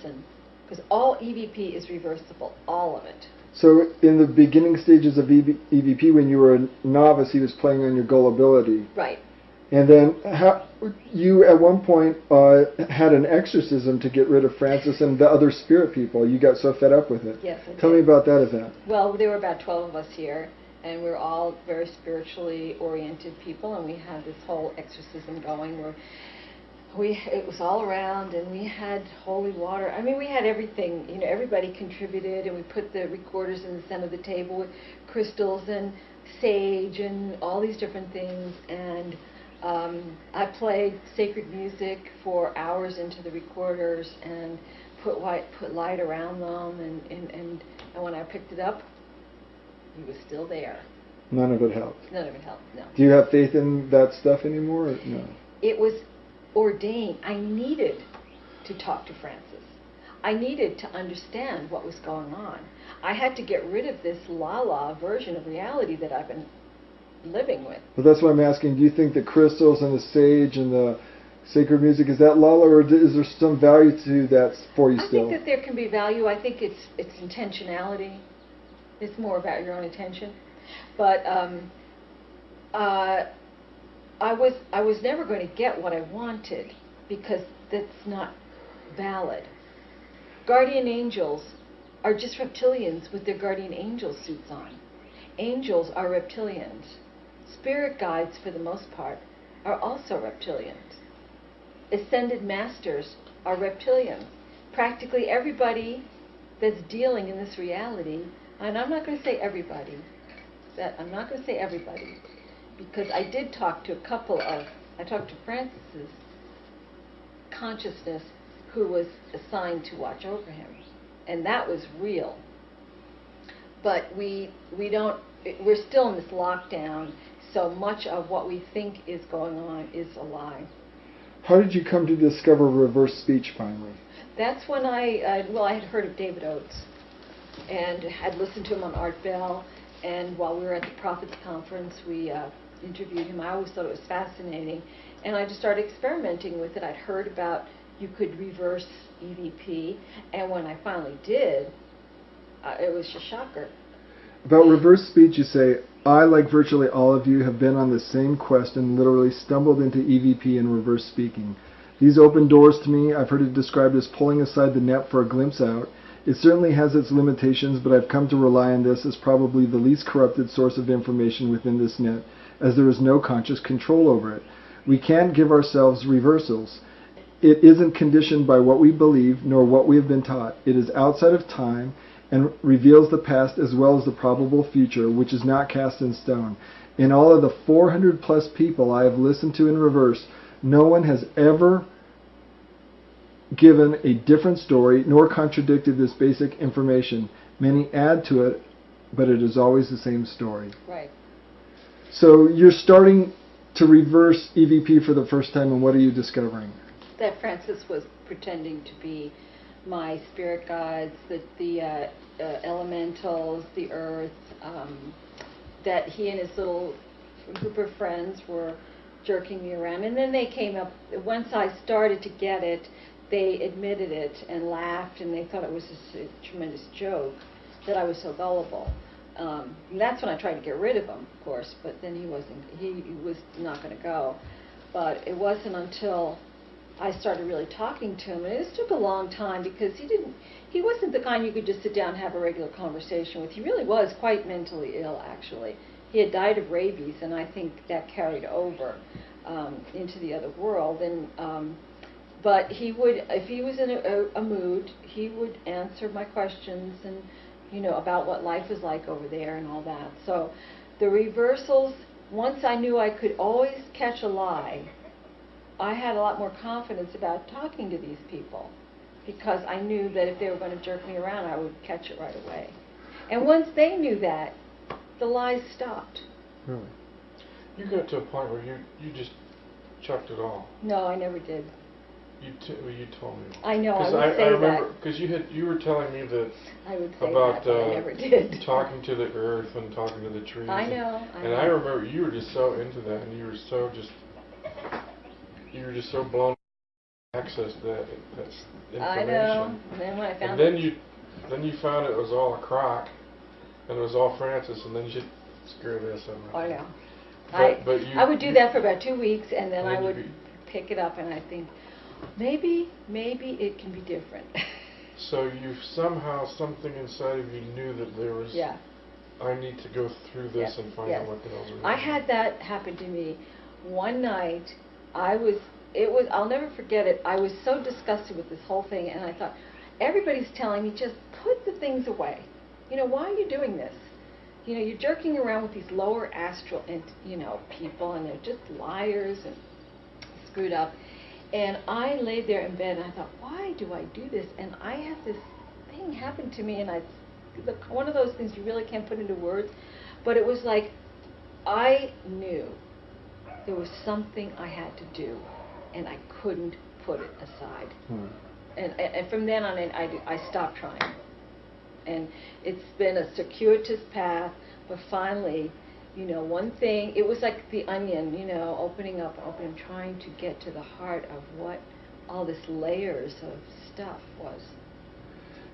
person, because all EVP is reversible, all of it. So in the beginning stages of EVP, when you were a novice, he was playing on your gullibility. Right. And then you at one point had an exorcism to get rid of Francis and the other spirit people. You got so fed up with it. Yes, I Tell me about that event. Well, there were about 12 of us here, and we're all very spiritually oriented people, and we had this whole exorcism going where it was all around, and we had holy water. I mean, we had everything. You know, everybody contributed, and we put the recorders in the center of the table with crystals and sage and all these different things. And I played sacred music for hours into the recorders and put light around them. And when I picked it up, he was still there. None of it helped. None of it helped. No. Do you have faith in that stuff anymore? Or no. It was ordained. I needed to talk to Francis. I needed to understand what was going on. I had to get rid of this la-la version of reality that I've been living with. Well, that's why I'm asking, do you think the crystals and the sage and the sacred music, is that la-la, or is there some value to that for you still? I think that there can be value. I think it's intentionality. It's more about your own intention. But I was never going to get what I wanted, because that's not valid. Guardian angels are just reptilians with their guardian angel suits on. Angels are reptilians. Spirit guides, for the most part, are also reptilians. Ascended masters are reptilians. Practically everybody that's dealing in this reality, and I'm not going to say everybody, because I did talk to I talked to Francis's consciousness, who was assigned to watch over him, and that was real. But we're still in this lockdown, so much of what we think is going on is a lie. How did you come to discover reverse speech finally? That's when I had heard of David Oates, and had listened to him on Art Bell, and while we were at the Prophets Conference, we interviewed him. I always thought it was fascinating, and I just started experimenting with it. I'd heard about you could reverse EVP, and when I finally did, it was a shocker. About reverse speech, you say, I, like virtually all of you, have been on the same quest and literally stumbled into EVP and reverse speaking. These open doors to me. I've heard it described as pulling aside the net for a glimpse out. It certainly has its limitations, but I've come to rely on this as probably the least corrupted source of information within this net, as there is no conscious control over it. We can't give ourselves reversals. It isn't conditioned by what we believe, nor what we have been taught. It is outside of time, and reveals the past as well as the probable future, which is not cast in stone. In all of the 400 plus people I have listened to in reverse, no one has ever given a different story nor contradicted this basic information. Many add to it, but it is always the same story. Right. So you're starting to reverse EVP for the first time, and what are you discovering? That Francis was pretending to be my spirit guides, the elementals, the earth, that he and his little group of friends were jerking me around. And then they came up, once I started to get it, they admitted it and laughed, and they thought it was a tremendous joke that I was so gullible. And that's when I tried to get rid of him, of course, but then he was not going to go. But it wasn't until I started really talking to him, and it took a long time, because he wasn't the kind you could just sit down and have a regular conversation with. He really was quite mentally ill, actually. He had died of rabies, and I think that carried over into the other world. And but he would, if he was in a mood, he would answer my questions, and about what life was like over there and all that. So the reversals, once I knew I could always catch a lie, I had a lot more confidence about talking to these people, because I knew that if they were going to jerk me around, I would catch it right away. And once they knew that, the lies stopped. Really? You got to a point where you just chucked it all. No, I never did. You told me. I know, I would say I remember, that. because you were telling me that I would say about that, but I never did. talking to the earth and talking to the trees. I know. And I remember you were just so into that, and you were so blown access that information. I know. And then when I found And then you found it was all a crock, and it was all Francis, and then you screw this up. I know. But I would do that for about 2 weeks, and then I and would pick it up, and I think maybe it can be different. So you somehow, something inside of you knew that there was. Yeah. I need to go through this Yes, and find yes. out what the hell's going on. I had that happen to me one night. I'll never forget it. I was so disgusted with this whole thing, and I thought, everybody's telling me just put the things away. Why are you doing this? You're jerking around with these lower astral, people, and they're just liars and screwed up. And I laid there in bed, and I thought, why do I do this? And I had this thing happen to me, and one of those things you really can't put into words, but it was like I knew there was something I had to do, and I couldn't put it aside. And from then on, I stopped trying. And it's been a circuitous path, but finally, one thing, it was like the onion, opening up, trying to get to the heart of what all this layers of stuff was.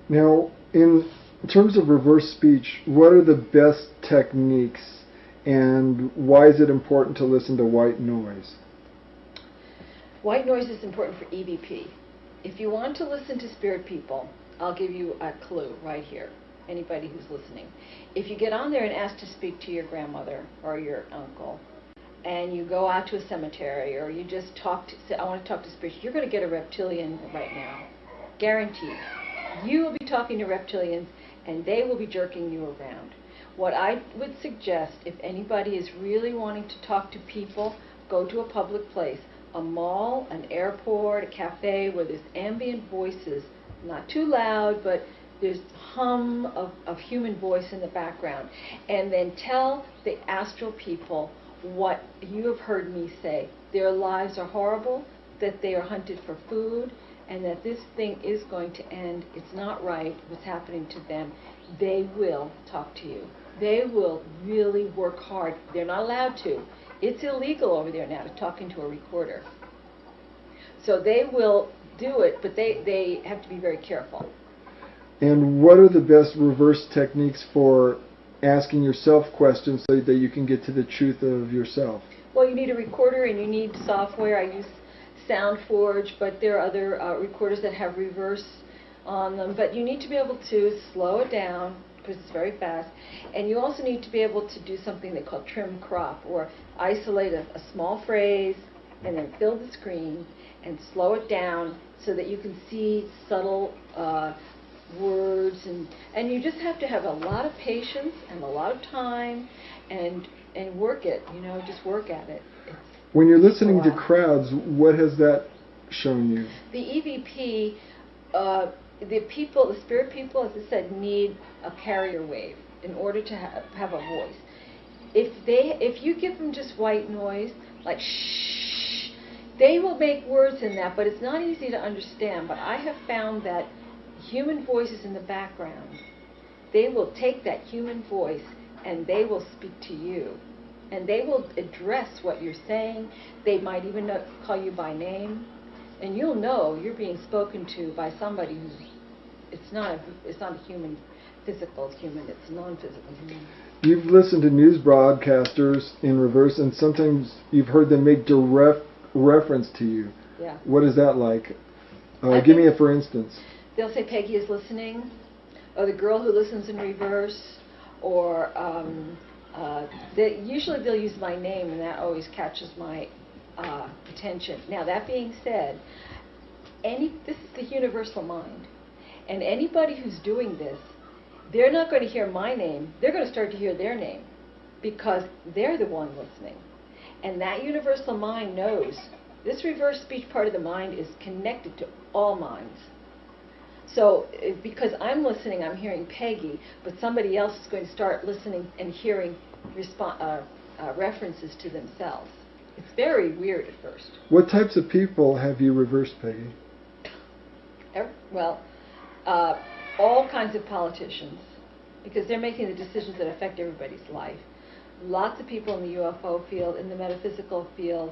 Now, in terms of reverse speech, what are the best techniques, and why is it important to listen to white noise? White noise is important for EVP. If you want to listen to spirit people, I'll give you a clue right here, anybody who's listening. If you get on there and ask to speak to your grandmother or your uncle, and you go out to a cemetery, or you just say, I want to talk to spirits, you're going to get a reptilian right now. Guaranteed. You will be talking to reptilians, and they will be jerking you around. What I would suggest, if anybody is really wanting to talk to people, go to a public place, a mall, an airport, a cafe, where there's ambient voices, not too loud, but there's hum of human voice in the background. And then tell the astral people what you have heard me say. Their lives are horrible, that they are hunted for food, and that this thing is going to end. It's not right what's happening to them. They will talk to you. They will really work hard. They're not allowed to. It's illegal over there now to talk into a recorder. So they will do it, but they have to be very careful. And what are the best reverse techniques for asking yourself questions so that you can get to the truth of yourself? Well, you need a recorder and you need software. I use SoundForge, but there are other recorders that have reverse on them. But you need to be able to slow it down because it's very fast. And you also need to be able to do something they call trim crop, or isolate a small phrase and then fill the screen and slow it down so that you can see subtle words. And you just have to have a lot of patience and a lot of time and work it, just work at it. When you're listening to crowds, what has that shown you? The EVP, the spirit people, as I said, need a carrier wave in order to have a voice. If you give them just white noise, like shh, they will make words in that, but it's not easy to understand. But I have found that human voices in the background, they will take that human voice and they will speak to you. And they will address what you're saying. They might even call you by name. And you'll know you're being spoken to by somebody who's, it's not a human, physical human, it's non-physical human. You've listened to news broadcasters in reverse, and sometimes you've heard them make direct reference to you. Yeah. What is that like? Give me a for instance. They'll say Peggy is listening, or the girl who listens in reverse, or usually they'll use my name, and that always catches my attention. Now, that being said, this is the universal mind, and anybody who's doing this, they're not going to hear my name. They're going to start to hear their name because they're the one listening. And that universal mind knows this reverse speech part of the mind is connected to all minds. So because I'm listening, I'm hearing Peggy, but somebody else is going to start listening and hearing references to themselves. It's very weird at first. What types of people have you reversed, Peggy? Well, all kinds of politicians, because they're making the decisions that affect everybody's life. Lots of people in the UFO field, in the metaphysical field,